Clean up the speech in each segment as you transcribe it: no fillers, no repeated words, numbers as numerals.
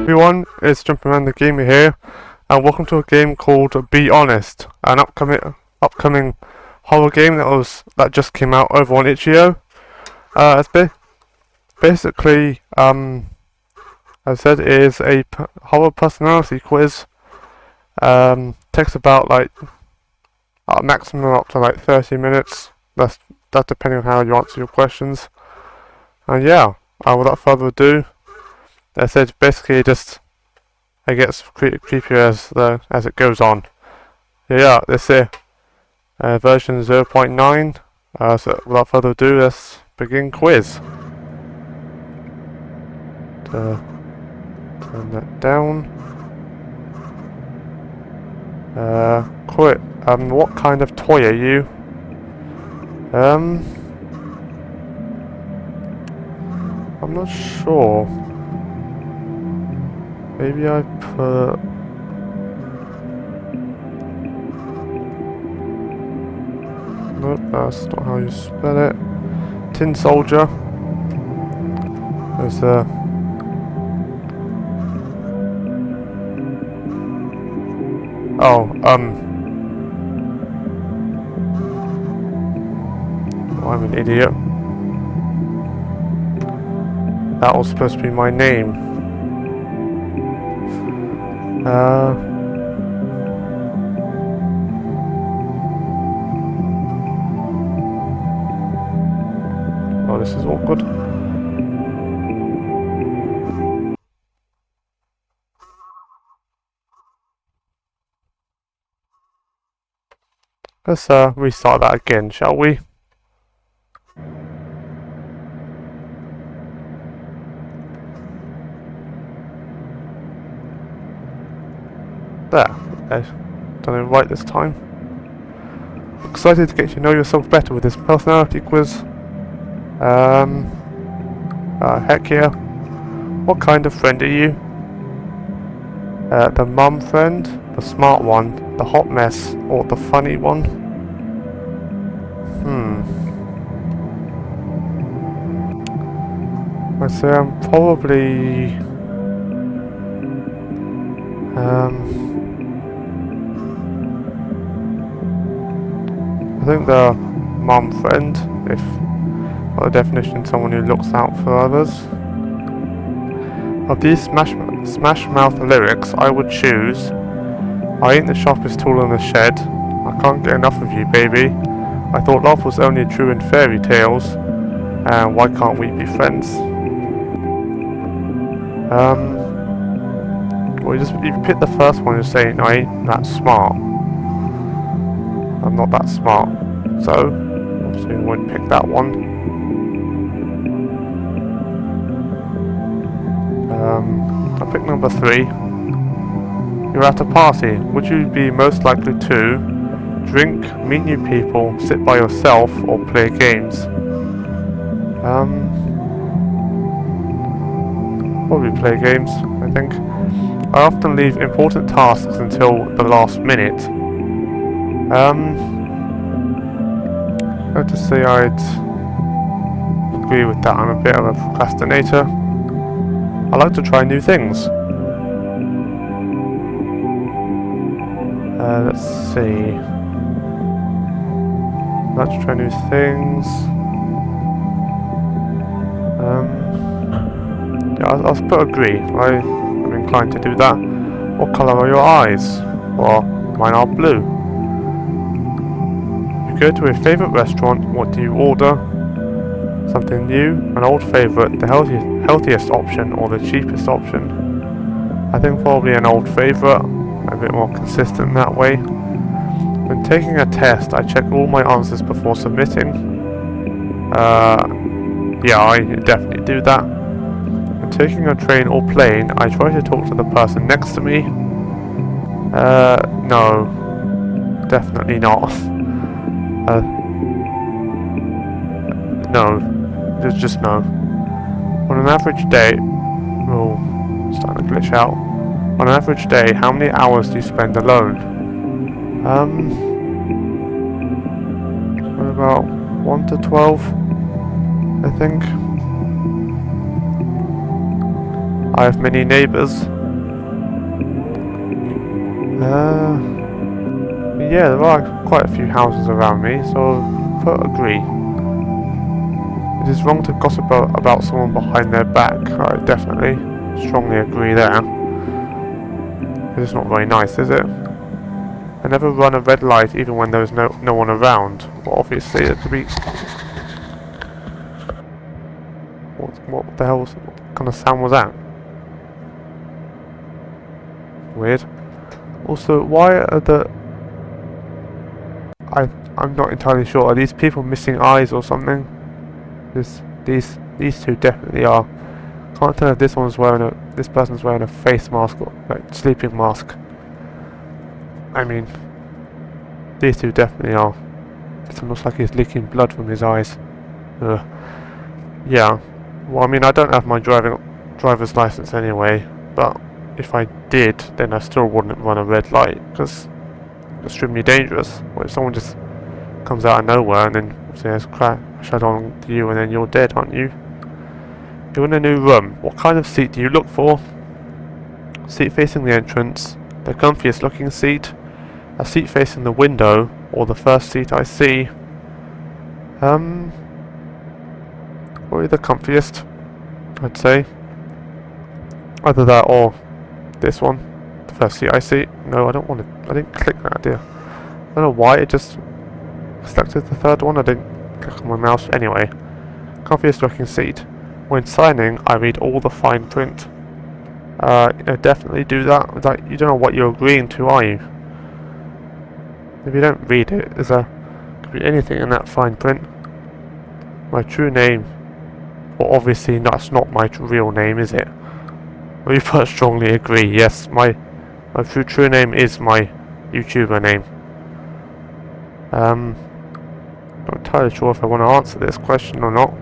Everyone, it's Jumping Around the Gamer here, and welcome to a game called Be Honest, an upcoming horror game that just came out over on itch.io. Basically, as I said, it is a horror personality quiz. Takes about a maximum up to 30 minutes. That's depending on how you answer your questions. And yeah, without further ado. I said basically it gets creepier as it goes on. Yeah, this is version 0.9. So without further ado, let's begin quiz. Turn that down. Quit. What kind of toy are you? I'm not sure. Maybe I put... Nope, that's not how you spell it. Tin Soldier. There's I'm an idiot. That was supposed to be my name. Oh, this is awkward. Let's restart that again, shall we? There. Okay. Done it right this time. Excited to get to know yourself better with this personality quiz. Heck yeah. What kind of friend are you? The mum friend, the smart one, the hot mess, or the funny one? I'd say I'm probably... I think the mum friend, if by the definition someone who looks out for others. Of these Smash Mouth lyrics, I would choose: I ain't the sharpest tool in the shed, I can't get enough of you, baby, I thought love was only true in fairy tales, and why can't we be friends? Well, you pick the first one and saying I ain't that smart. I'm not that smart, so obviously we won't pick that one. I'll pick number 3. You're at a party. Would you be most likely to drink, meet new people, sit by yourself, or play games? Probably play games, I think. I often leave important tasks until the last minute. I'd just say I'd agree with that. I'm a bit of a procrastinator. I like to try new things. Let's see. I like to try new things. Yeah, I'll put agree. I'm inclined to do that. What colour are your eyes? Well, mine are blue. You go to a favourite restaurant, what do you order? Something new, an old favourite, the healthiest option, or the cheapest option? I think probably an old favourite, a bit more consistent that way. When taking a test, I check all my answers before submitting. Yeah, I definitely do that. When taking a train or plane, I try to talk to the person next to me. No, definitely not. No, just no. On an average day, oh, starting to glitch out. On an average day, how many hours do you spend alone? About 1 to 12, I think. I have many neighbours. Yeah, there are quite a few houses around me, so I'll put agree. It is wrong to gossip about someone behind their back. I definitely, strongly agree there. It's not very nice, is it? I never run a red light even when there is no one around. Well, obviously it could be... What the hell was... What kind of sound was that? Weird. Also, why are the... I'm not entirely sure. Are these people missing eyes or something? These two definitely are. Can't tell if this person's wearing a face mask or like sleeping mask. I mean, these two definitely are. It looks like he's leaking blood from his eyes. Ugh. Yeah. Well, I mean, I don't have my driver's license anyway, but if I did, then I still wouldn't run a red light because it's extremely dangerous. What if someone just comes out of nowhere and then says crash on you and then you're dead, aren't you? You're in a new room. What kind of seat do you look for? Seat facing the entrance, the comfiest looking seat, a seat facing the window, or the first seat I see. Probably the comfiest, I'd say. Either that or this one, the first seat I see. No, I don't want to. I didn't click that idea. I don't know why it just selected the third one. I didn't click on my mouse. Anyway, comfiest looking seat. When signing, I read all the fine print. Definitely do that. Like, you don't know what you're agreeing to, are you? If you don't read it, could be anything in that fine print. My true name. Well, obviously that's not my real name, is it? We both strongly agree. Yes, my true name is my YouTuber name. Not entirely sure if I want to answer this question or not.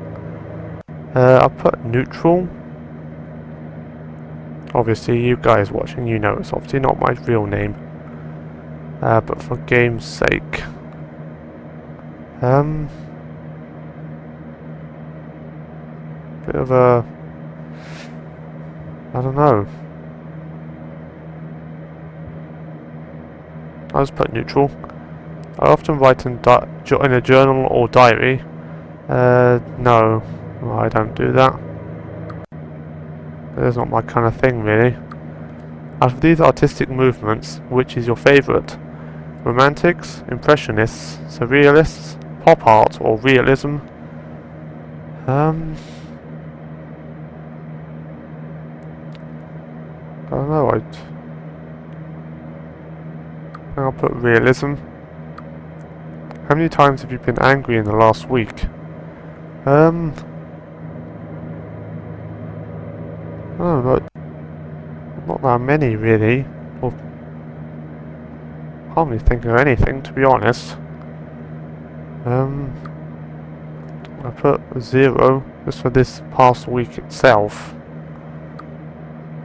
I'll put neutral. Obviously, you guys watching, you know it's obviously not my real name. But for game's sake, bit of a, I don't know. I'll just put neutral. I often write in a journal or diary. No, I don't do that. That's not my kind of thing, really. Out of these artistic movements, which is your favourite? Romantics, Impressionists, Surrealists, Pop Art, or Realism? I don't know, I think I'll put Realism. How many times have you been angry in the last week? Oh, not that many, really. Well, can't really think of anything, to be honest. I put 0 just for this past week itself.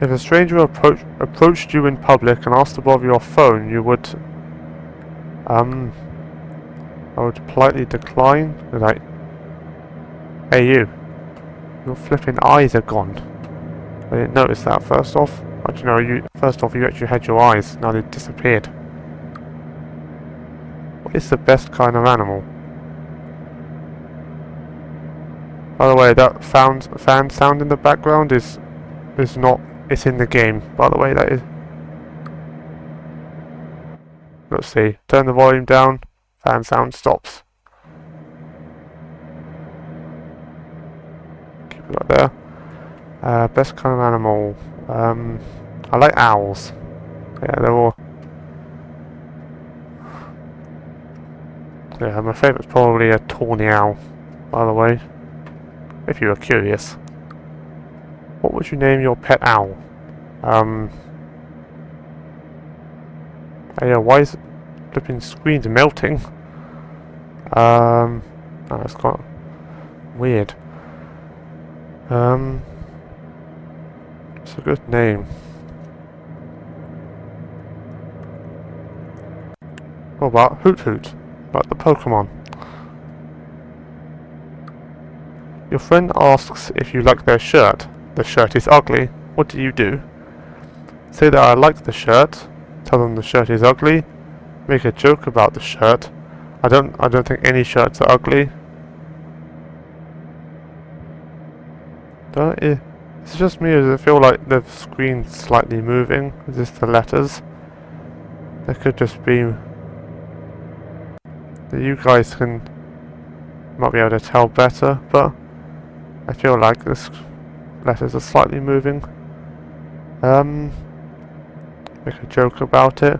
If a stranger approached you in public and asked to borrow your phone, you would, I would politely decline. Like, hey you, your flipping eyes are gone. I didn't notice that first off. Actually, no, first off, you actually had your eyes, now they've disappeared. What is the best kind of animal? By the way, that fan sound in the background is not. It's in the game. By the way, that is. Let's see. Turn the volume down. Fan sound stops. Keep it right there. Best kind of animal. I like owls. Yeah, they're all. Yeah, my favourite's probably a tawny owl. By the way, if you were curious. What would you name your pet owl? Yeah, why is flipping screens melting? Oh, that's quite weird. It's a good name. What about Hoot Hoot? Like the Pokemon. Your friend asks if you like their shirt. The shirt is ugly. What do you do? Say that I like the shirt. Tell them the shirt is ugly. Make a joke about the shirt. I don't think any shirts are ugly. Is it just me, or does it feel like the screen's slightly moving? Is this the letters? There could just be that you guys might be able to tell better, but I feel like this letters are slightly moving. Make a joke about it.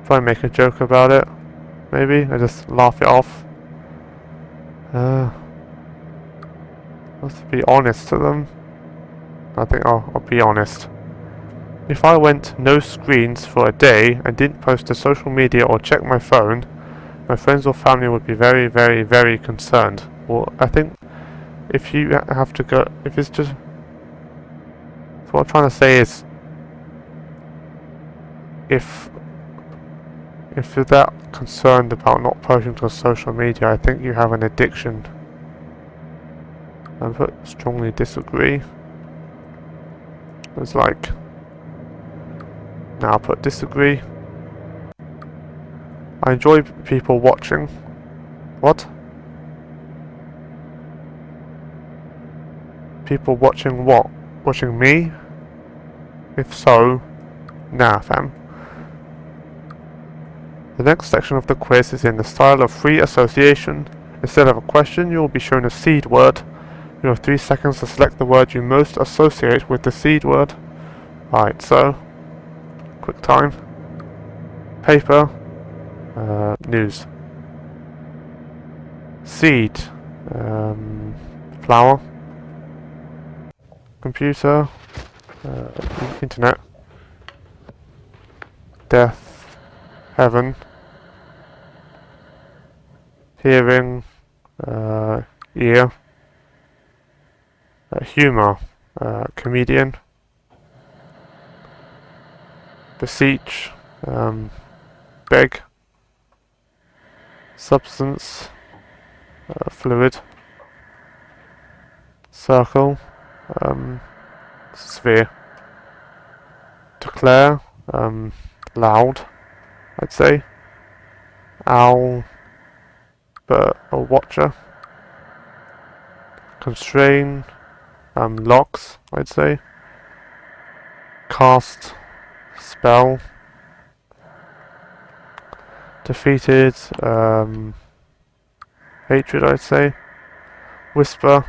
If I make a joke about it, maybe I just laugh it off. Let's be honest to them. I think I'll be honest. If I went no screens for a day and didn't post to social media or check my phone, my friends or family would be very, very, very concerned. Well, I think if you have to go, if it's just, so what I'm trying to say is, if you're that concerned about not posting to social media, I think you have an addiction. I would strongly disagree. It's like, now I'll put disagree. I enjoy people watching. What? People watching what? Watching me? If so, nah fam. The next section of the quiz is in the style of free association. Instead of a question, you will be shown a seed word. You have 3 seconds to select the word you most associate with the seed word. Right, so, quick time. Paper. News. Seed. Flower. Computer. Internet. Death. Heaven. Hearing. Ear. Humor. Comedian. Beseech. Beg. Substance. Fluid. Circle. Sphere. Declare. Loud, I'd say. Owl. But a watcher. Constrain. Locks, I'd say. Cast. Spell. Defeated. Hatred, I'd say. Whisper.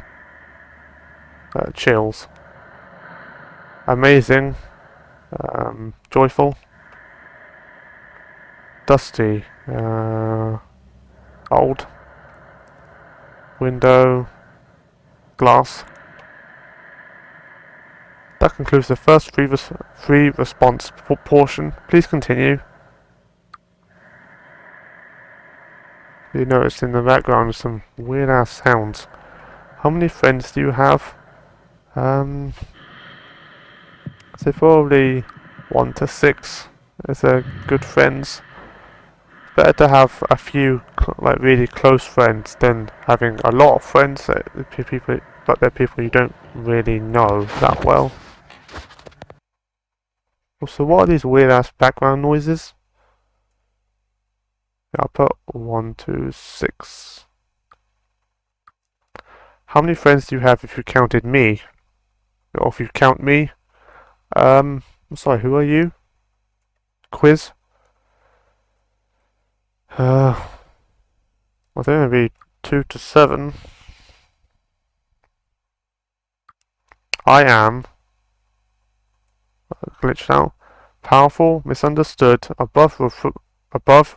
Chills. Amazing. Joyful. Dusty. Old. Window. Glass. That concludes the first free response portion. Please continue. You noticed in the background some weird ass sounds. How many friends do you have? So probably 1 to 6 is a good friends. Better to have a few like really close friends than having a lot of friends that but they're people you don't really know that well. Also, what are these weird ass background noises? I'll put 1 to 6. How many friends do you have if you counted me? Or if you count me? I'm sorry, who are you? Quiz? I think it'd be 2 to 7. I am glitched out. Powerful, misunderstood, above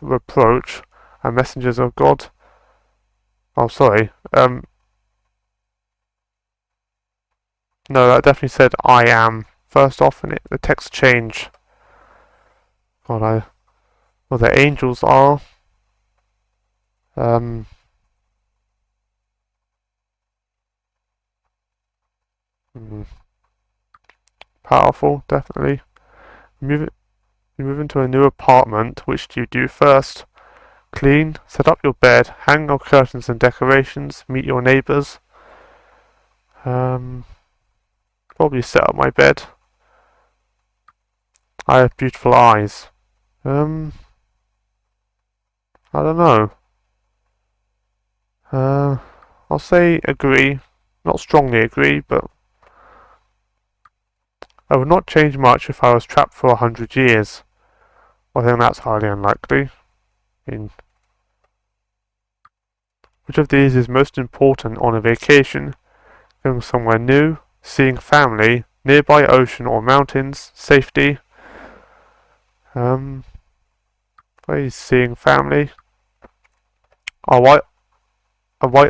reproach, and messengers of God. Oh, sorry. No, that definitely said I am. First off, and the text change. God, well, the angels are. Powerful, definitely. You move into a new apartment. Which do you do first? Clean, set up your bed, hang your curtains and decorations, meet your neighbours. probably set up my bed. I have beautiful eyes. I don't know. I'll say agree. Not strongly agree, but I would not change much if I was trapped for 100 years. I think that's highly unlikely. Which of these is most important on a vacation? Going somewhere new, seeing family, nearby ocean or mountains, safety. Seeing family. A white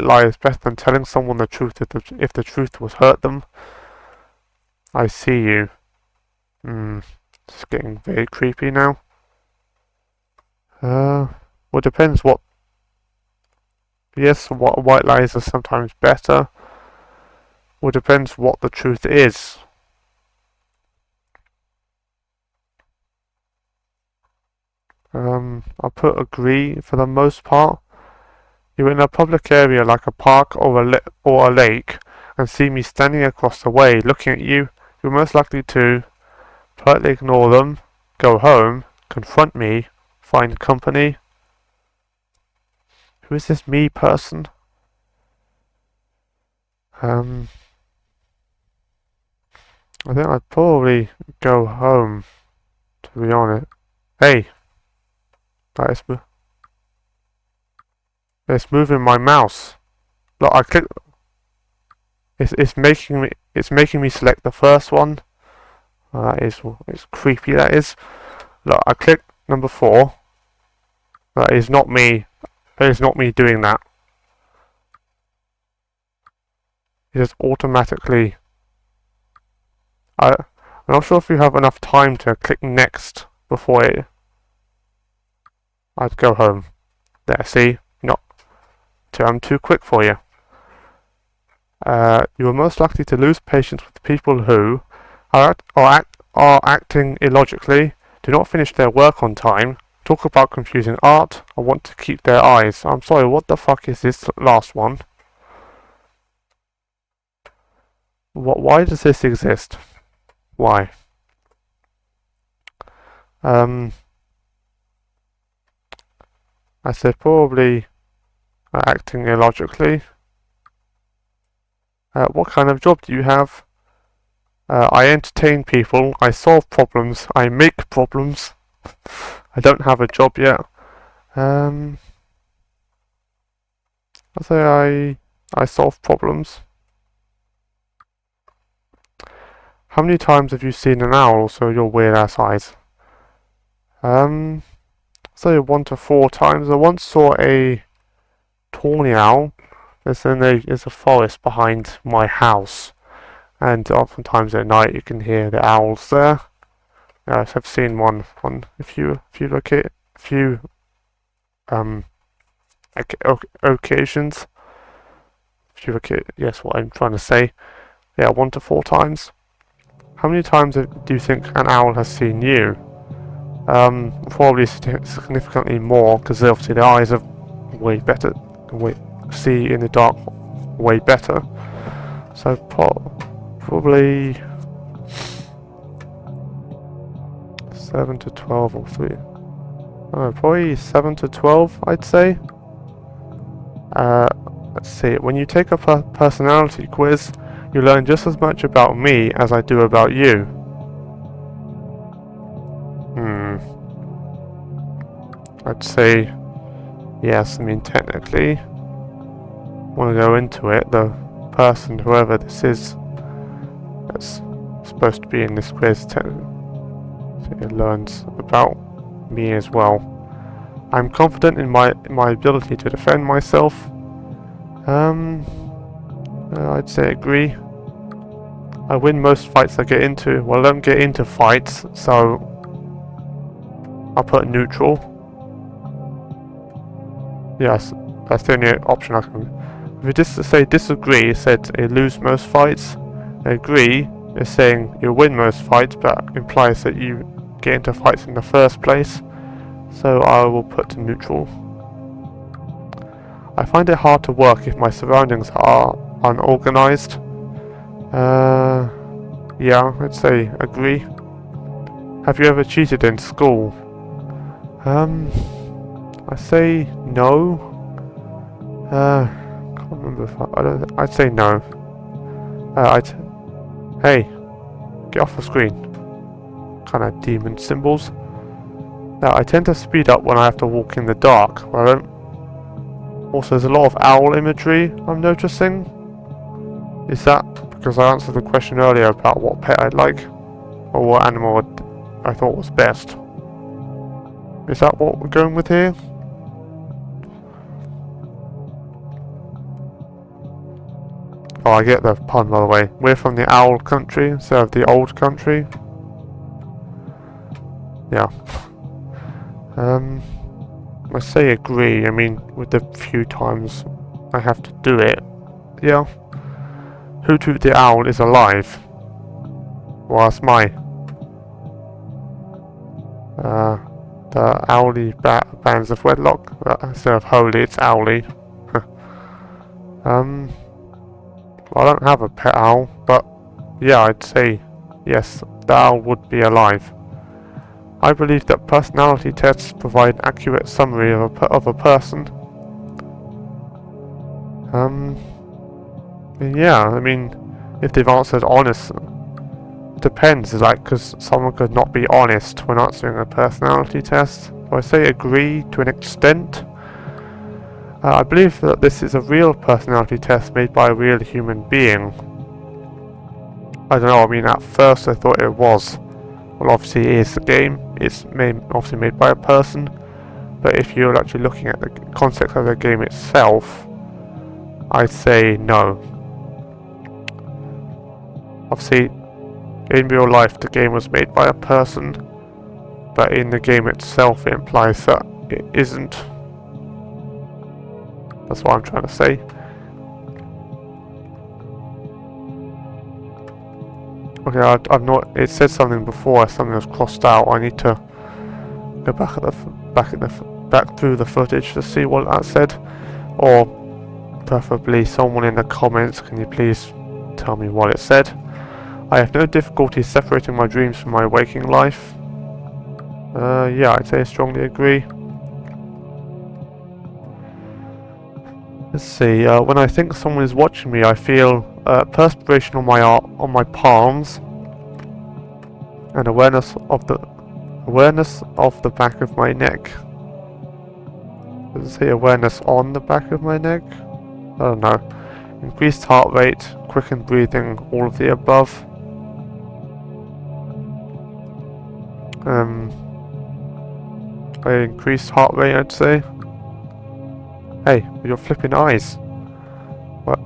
lie is better than telling someone the truth if the truth would hurt them. I see you. It's getting very creepy now. Well, it depends what. Yes, what white lies are sometimes better. Well, it depends what the truth is. I'll put agree for the most part. You're in a public area like a park or a lake and see me standing across the way looking at you. You're most likely to politely ignore them, go home, confront me, find company. Who is this me person? I think I'd probably go home, to be honest. Hey! It's moving my mouse. Look, I click. It's making me select the first one. It's creepy. That is. Look, I click number 4. That is not me. That is not me doing that. It just automatically. I'm not sure if you have enough time to click next before it. I'd go home. There, see? I'm too quick for you. You are most likely to lose patience with people who are acting illogically, do not finish their work on time, talk about confusing art, or want to keep their eyes. I'm sorry, what the fuck is this last one? Why does this exist? Why? I said probably acting illogically. What kind of job do you have? I entertain people, I solve problems, I make problems. I don't have a job yet. I'll say I solve problems. How many times have you seen an owl, so your weird ass eyes? Say 1 to 4 times. I once saw a tawny owl. There's a forest behind my house, and oftentimes at night you can hear the owls there. I've seen one on a few occasions. Yes, what I'm trying to say. Yeah, 1 to 4 times. How many times do you think an owl has seen you? Probably significantly more, because obviously the eyes are way better. See in the dark way better. So probably 7 to 12 or 3. Probably 7 to 12, I'd say. Let's see. When you take a personality quiz, you learn just as much about me as I do about you. I'd say yes. I mean, technically, want to go into it, the person, whoever this is, that's supposed to be in this quiz, so it learns about me as well. I'm confident in my ability to defend myself. I'd say agree. I win most fights I get into. Well, I don't get into fights, so I'll put neutral. Yes, that's the only option I can. If you say disagree, it said you lose most fights. Agree is saying you win most fights, but implies that you get into fights in the first place. So I will put neutral. I find it hard to work if my surroundings are unorganized. Yeah, I'd say agree. Have you ever cheated in school? I say no. Can't remember if I'd say no. Hey, get off the screen. Kind of demon symbols. Now, I tend to speed up when I have to walk in the dark, but I don't. Also, there's a lot of owl imagery I'm noticing. Is that because I answered the question earlier about what pet I'd like? Or what animal I thought was best? Is that what we're going with here? Oh, I get the pun, by the way. We're from the owl country instead of the old country. Yeah. I say agree. I mean, with the few times I have to do it. Yeah. Hoot Hoot the Owl is alive. Well, that's my... the Owly Bands of Wedlock. Instead of Holy, it's Owly. I don't have a pet owl, but yeah, I'd say yes, the owl would be alive. I believe that personality tests provide an accurate summary of a person. Yeah, I mean, if they've answered honest, depends, like, because someone could not be honest when answering a personality test. So I say agree to an extent. I believe that this is a real personality test made by a real human being. I don't know, I mean, at first I thought it was. Well, obviously it is the game. It's obviously made by a person. But if you're actually looking at the concept of the game itself, I'd say no. Obviously, in real life the game was made by a person, but in the game itself it implies that it isn't. That's what I'm trying to say. Okay, I've not. It said something before. Something was crossed out. I need to go back through the footage to see what that said, or preferably someone in the comments. Can you please tell me what it said? I have no difficulty separating my dreams from my waking life. Yeah, I'd say I strongly agree. Let's see. When I think someone is watching me, I feel perspiration on my palms, and awareness of the back of my neck. Does it say awareness on the back of my neck? I don't know. Increased heart rate, quickened breathing, all of the above. Increased heart rate, I'd say. Hey, with your flipping eyes. What?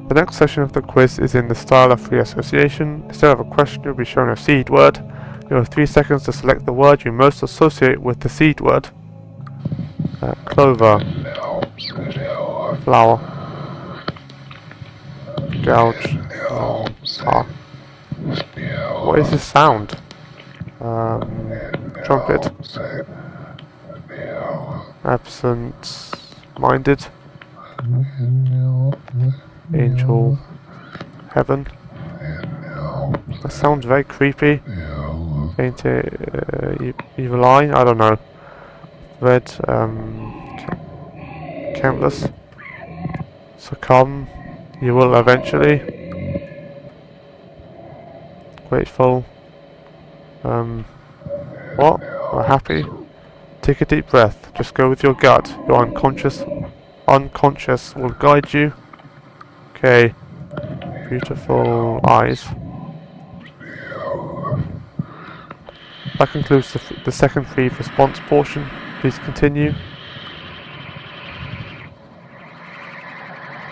The next session of the quiz is in the style of free association. Instead of a question, you'll be shown a seed word. You have 3 seconds to select the word you most associate with the seed word. Clover. Flower. Gouge. What is this sound? Trumpet. Absent. Minded. Angel. Heaven. That sounds very creepy. Fainted. Evil Eye? I don't know. Red. Countless. Succumb. You will eventually. Grateful. What? We're happy. Take a deep breath. Just go with your gut. Your unconscious will guide you. Okay. Beautiful eyes. That concludes the second free response portion. Please continue.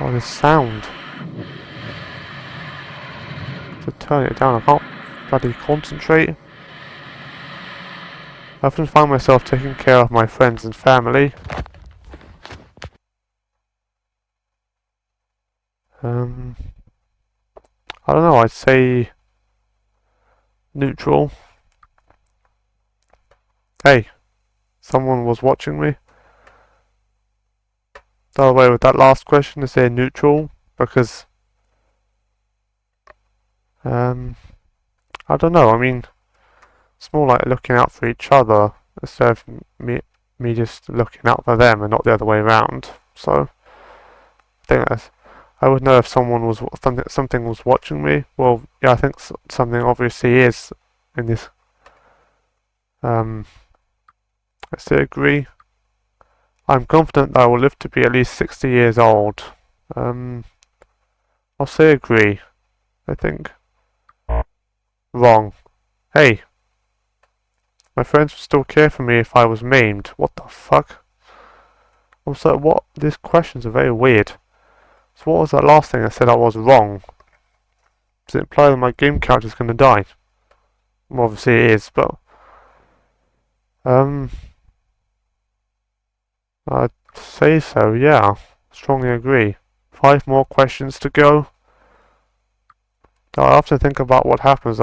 Oh, this sound. To turn it down, I can't bloody concentrate. I often find myself taking care of my friends and family. I don't know, I'd say neutral. Hey, someone was watching me. By the way, with that last question, I say neutral because I don't know, I mean, it's more like looking out for each other instead of me just looking out for them and not the other way around. So I think I would know if someone was something was watching me. Well, yeah, I think something obviously is in this. Let's say agree. I'm confident that I will live to be at least 60 years old. I'll say agree. I think. Wrong. Hey. My friends would still care for me if I was maimed. What the fuck? Also, what? These questions are very weird. So what was that last thing I said I was wrong? Does it imply that my game character is going to die? Well, obviously it is, but... I'd say so, yeah. Strongly agree. 5 more questions to go. I'll have to think about what happens.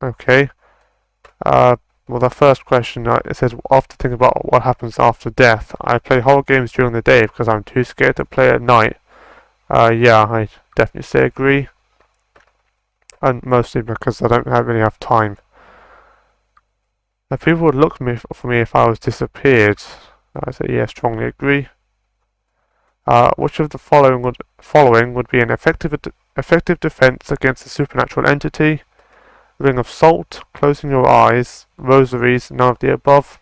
Okay. Well, the first question, it says, after thinking about what happens after death, I play horror games during the day because I'm too scared to play at night. Yeah, I definitely say agree. And mostly because I don't really have time. People would look for me if I was disappeared. I say yeah, strongly agree. Which of the following would be an effective defense against a supernatural entity? Ring of Salt, closing your eyes, rosaries, none of the above.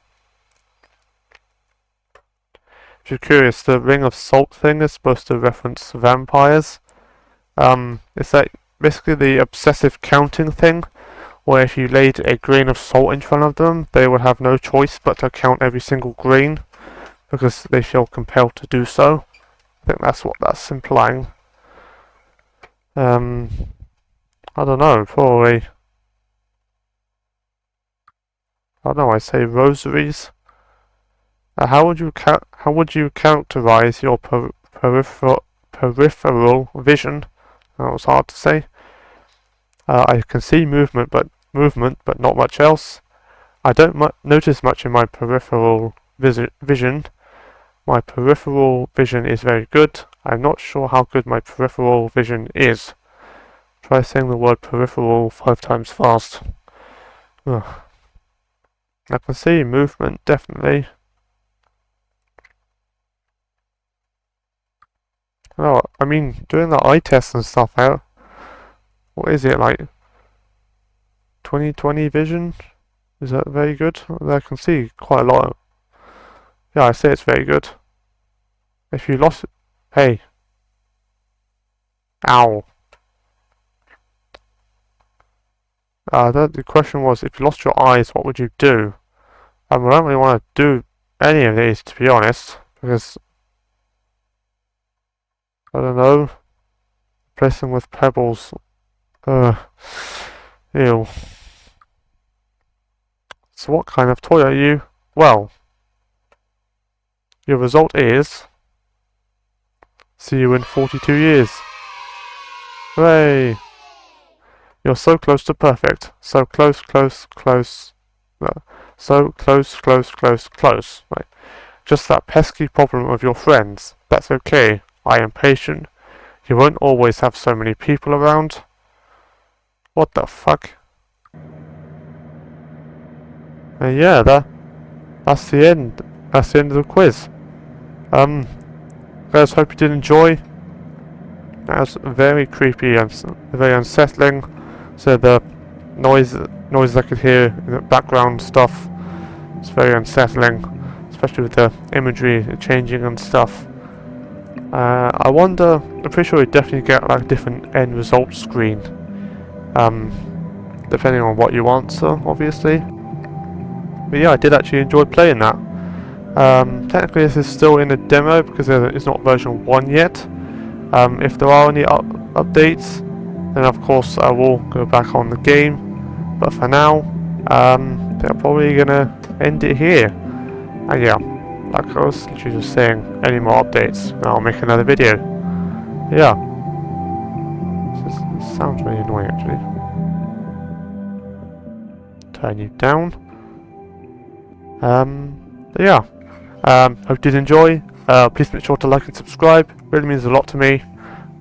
If you're curious, the Ring of Salt thing is supposed to reference vampires. It's like basically the obsessive counting thing, where if you laid a grain of salt in front of them, they would have no choice but to count every single grain, because they feel compelled to do so. I think that's what that's implying. I don't know, probably... I don't know, I say rosaries. How would you characterize your peripheral vision? That was hard to say. I can see movement, but not much else. I don't notice much in my peripheral vision. My peripheral vision is very good. I'm not sure how good my peripheral vision is. Try saying the word peripheral 5 times fast. Ugh. I can see movement, definitely. Oh, I mean, doing the eye tests and stuff out. What is it, like 20/20 vision? Is that very good? I can see quite a lot. Yeah, I say it's very good. If you lost... Hey. Ow. The question was, if you lost your eyes, what would you do? I don't really want to do any of these, to be honest, because... I don't know. Replace them with pebbles. Ew. So what kind of toy are you? Well, your result is... See you in 42 years. Hooray! You're so close to perfect. So close. No. So close. Right. Just that pesky problem of your friends. That's okay. I am patient. You won't always have so many people around. What the fuck? Yeah, that's the end. That's the end of the quiz. Guys, hope you did enjoy. That was very creepy and very unsettling. So the noise I could hear in the background stuff, it's very unsettling, especially with the imagery changing and stuff. I wonder, I'm pretty sure we definitely get like a different end result screen, depending on what you answer, obviously. But yeah, I did actually enjoy playing that. Technically this is still in a demo because it's not version 1 yet. If there are any updates, then of course I will go back on the game, but for now, they're probably gonna end it here. And yeah, like I was literally just saying, any more updates, and I'll make another video. Yeah. This sounds really annoying actually. Turn you down. But yeah. Hope you did enjoy. Please make sure to like and subscribe, really means a lot to me.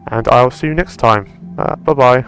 And I will see you next time. Bye bye.